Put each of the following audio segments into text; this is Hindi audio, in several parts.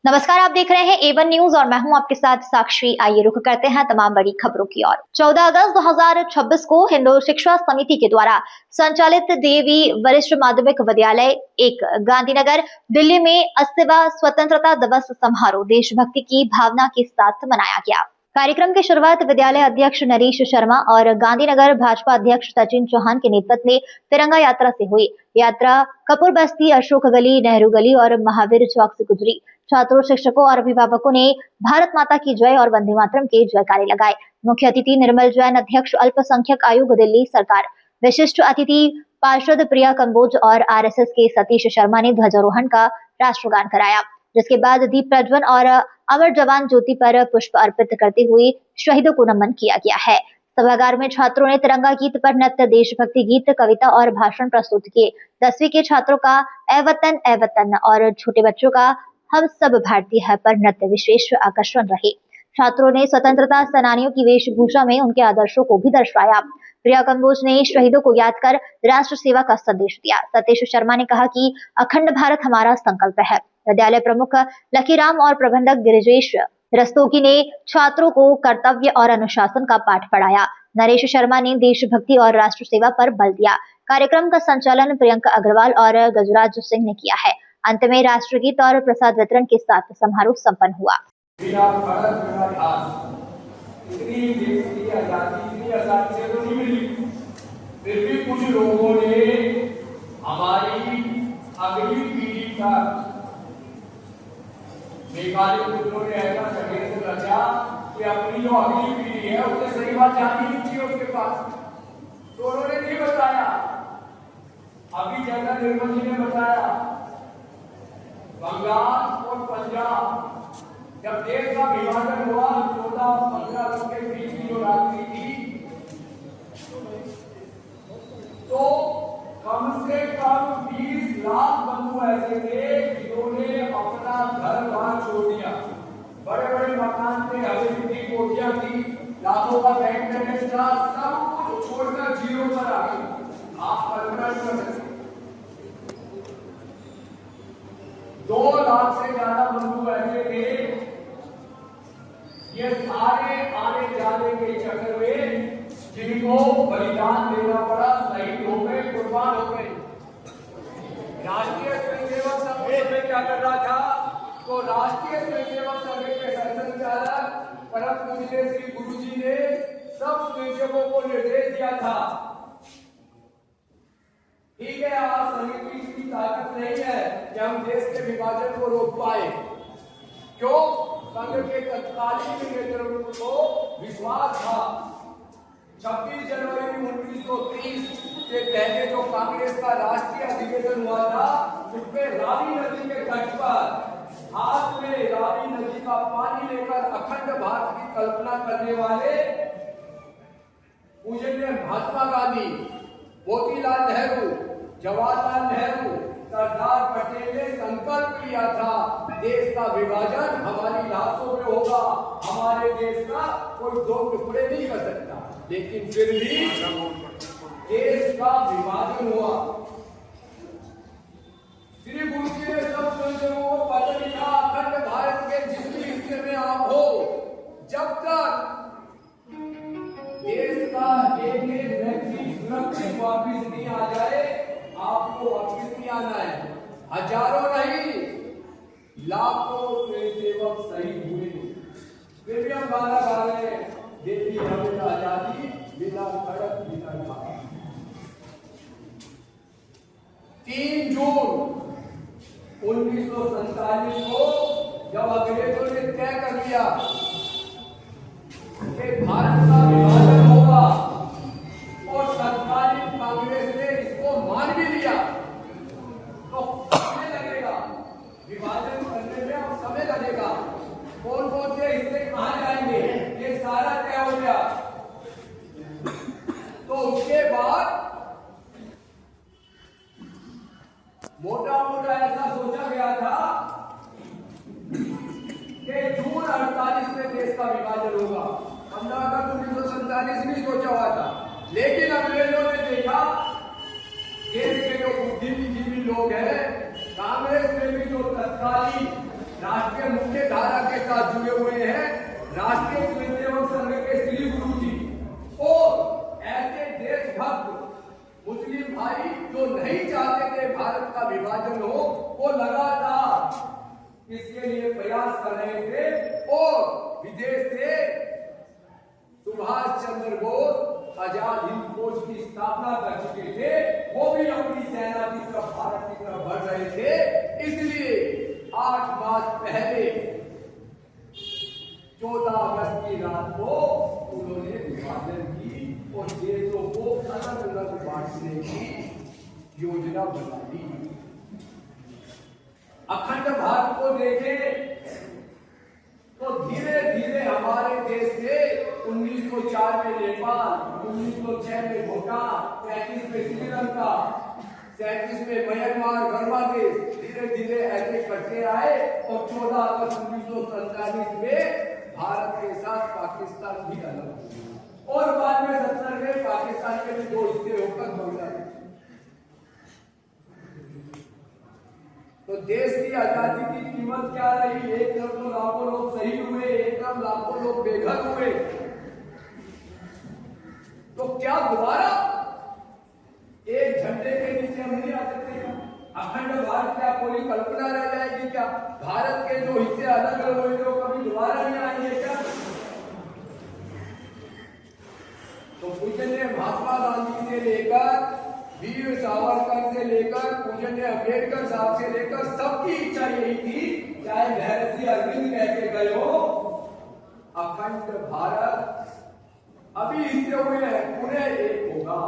नमस्कार, आप देख रहे हैं A1 न्यूज और मैं हूं आपके साथ साक्षी। आइए रुख करते हैं तमाम बड़ी खबरों की ओर। 14 अगस्त 2026 को हिंदू शिक्षा समिति के द्वारा संचालित देवी वरिष्ठ माध्यमिक विद्यालय 1 गांधीनगर दिल्ली में 80वां स्वतंत्रता दिवस समारोह देशभक्ति की भावना के साथ मनाया गया। कार्यक्रम की शुरुआत विद्यालय अध्यक्ष नरेश शर्मा और गांधीनगर भाजपा अध्यक्ष सचिन चौहान के नेतृत्व में तिरंगा यात्रा से हुई। यात्रा कपूर बस्ती, अशोक गली, नेहरू गली और महावीर चौक से गुजरी। छात्रों, शिक्षकों और अभिभावकों ने भारत माता की जय और वंदे मातरम के जयकारे लगाए। मुख्य अतिथि निर्मल जैन, अध्यक्ष अल्पसंख्यक आयोग दिल्ली सरकार। विशिष्ट अतिथि पार्षद प्रिया कंबोज और आरएसएस के सतीश शर्मा ने ध्वजारोहण का राष्ट्रगान कराया, जिसके बाद दीप प्रज्वलन और अमर जवान ज्योति पर पुष्प अर्पित करते हुए शहीदों को नमन किया गया है। सभागार में छात्रों ने तिरंगा गीत पर नृत्य, देशभक्ति गीत, कविता और भाषण प्रस्तुत किए। 10वीं के छात्रों का ए वतन और छोटे बच्चों का हम सब भारतीय है पर नृत्य विशेष आकर्षण रहे। छात्रों ने स्वतंत्रता सेनानियों की वेशभूषा में उनके आदर्शों को भी दर्शाया। प्रिया कंबोज ने शहीदों को याद कर राष्ट्र सेवा का संदेश दिया। सतीश शर्मा ने कहा कि अखंड भारत हमारा संकल्प है। विद्यालय प्रमुख लकीराम और प्रबंधक गिरिजेश रस्तोगी ने छात्रों को कर्तव्य और अनुशासन का पाठ पढ़ाया। नरेश शर्मा ने देशभक्ति और राष्ट्र सेवा पर बल दिया। कार्यक्रम का संचालन प्रियंका अग्रवाल और गजराज सिंह ने किया है। अंत में राष्ट्रगीत और प्रसाद वितरण के साथ समारोह संपन्न हुआ। फिर भी कुछ लोगों ने हमारी अगली पीढ़ी तक मेघालय पुत्रों ने ऐसा षड्यंत्र रचा कि अपनी जो अगली पीढ़ी है उसे सही बात जाननी नहीं चाहिए उसके पास, तो उन्होंने नहीं बताया। अभी जैसा निर्मल जी ने बताया, बंगाल और पंजाब जब देश का विभाजन हुआ 14-15 अगस्त के बीच की जो रात्रि थी, तो कम से कम 20 लाख बंधु ऐसे थे जिन्होंने अपना घर बार छोड़ दिया। बड़े बड़े मकान थे, हवेली थी, कोठियां थी, लाखों का बैंक बैलेंस था, सब कुछ छोड़कर जीरो पर आ गए। आप कल्पना कर सकते 2 लाख से ज्यादा बंधु ऐसे थे। ये सारे आने जाने के चक्कर में जिनको बलिदान देना पड़ा, शहीद हो गए, कुर्बान हो गए। राष्ट्रीय स्वयंसेवक संघ में क्या कर रहा था, तो राष्ट्रीय स्वयंसेवक संघ के संचालक परम पूज्य श्री गुरु जी ने सब स्वयंसेवकों को निर्देश दिया था, ठीक है, आज समिति की ताकत नहीं है कि हम देश के विभाजन को रोक पाए। क्यों? संघ के तत्कालीन नेतृत्व को विश्वास था 26 जनवरी 1930 से पहले जो कांग्रेस का राष्ट्रीय अधिवेशन हुआ था, उसमें रावी नदी के तट पर हाथ में रावी नदी का पानी लेकर अखंड भारत की कल्पना करने वाले पूजनीय महात्मा गांधी, मोतीलाल नेहरू, जवाहरलाल नेहरू, सरदार पटेल ने संकल्प लिया था देश का विभाजन हमारी लाशों में होगा, हमारे देश का कोई 2 टुकड़े नहीं कर सकता। लेकिन फिर भी देश का विभाजन हुआ। श्री गुरु जी ने सब स्वयंसेवकों को पत्र लिखा, अखंड भारत के जिस भी हिस्से में आप हो, जब तक देश का एक व्यक्ति सुरक्षित वापिस नहीं आ जाए, आपको वापिस नहीं आना है। हजारों नहीं, लाखों स्वयंसेवक शहीद हुए, फिर भी हम गाना गा रहे हैं, देती हमें आजादी बिना खड़क बिना घाटी। 3 जून 1947 को जब अंग्रेजों ने तय कर लिया कि भारत का विभाजन होगा और तत्कालीन कांग्रेस ने इसको मान भी लिया, तो समय लगेगा विभाजन करने में, और समय लगेगा। कौन कौन से हिस्से कहां जाएंगे ये सारा तय हो गया। तो उसके बाद मोटा मोटा ऐसा सोचा गया था कि जून 48 में देश का विभाजन होगा। 15 अगस्त 1947 नहीं सोचा हुआ था, लेकिन अंग्रेजों ने देखा देश के जो बुद्धिजीवी लोग हैं, कांग्रेस में भी जो तत्कालीन राष्ट्रीय मुख्य धारा के साथ जुड़े हुए हैं राष्ट्रीय स्वयंसेवक संघ के श्री गुरु जी और ऐसे देशभक्त मुस्लिम भाई जो नहीं चाहते थे भारत का विभाजन हो, वो लगातार इसके लिए प्रयास कर रहे थे और विदेश से सुभाष चंद्र बोस आजाद हिंद फौज की स्थापना कर चुके थे, वो भी अपनी सेना की तरफ भारत की तरफ बढ़ रहे थे। इसलिए 8 मास पहले 14 अगस्त की रात को उन्होंने विभाजन की और देशों को अलग अलग बांटने की योजना बनाई। अखंड भारत को देखें तो धीरे धीरे हमारे देश से 1904 में नेपाल, 1906 में भूटान, 35 में श्रीलंका, 37 में म्यांमार, बांग्लादेश, धीरे धीरे ऐसे करते आए और 14 अगस्त 1947 में भारत के साथ पाकिस्तान भी अलग हुआ और बाद में 70 में पाकिस्तान के भी 2 हिस्से होकर बांग्लादेश। तो देश की आजादी की कीमत क्या रही? एक तरफ तो लाखों लोग शहीद हुए, एक तरफ लाखों लोग बेघर हुए। तो क्या दोबारा एक झंडे के नीचे हम नहीं आ सकते? अखंड भारत क्या कोई कल्पना रह जाएगी क्या? भारत के जो हिस्से अलग अलग हुए थे वो कभी दोबारा नहीं आएंगे क्या? तो पूजनीय महात्मा गांधी से लेकर वीर सावरकर से लेकर पूजनीय अम्बेडकर साहब से लेकर सबकी इच्छा यही थी, चाहे महर्षि अरविंद कह के गए हो, अखंड भारत अभी हिस्से हुए हैं, पूरे एक होगा।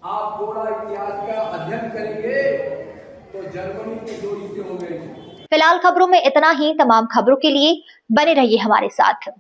आप थोड़ा इतिहास का अध्ययन करेंगे तो जर्मनी के 2 हिस्से हो गए। फिलहाल खबरों में इतना ही। तमाम खबरों के लिए बने रहिए हमारे साथ।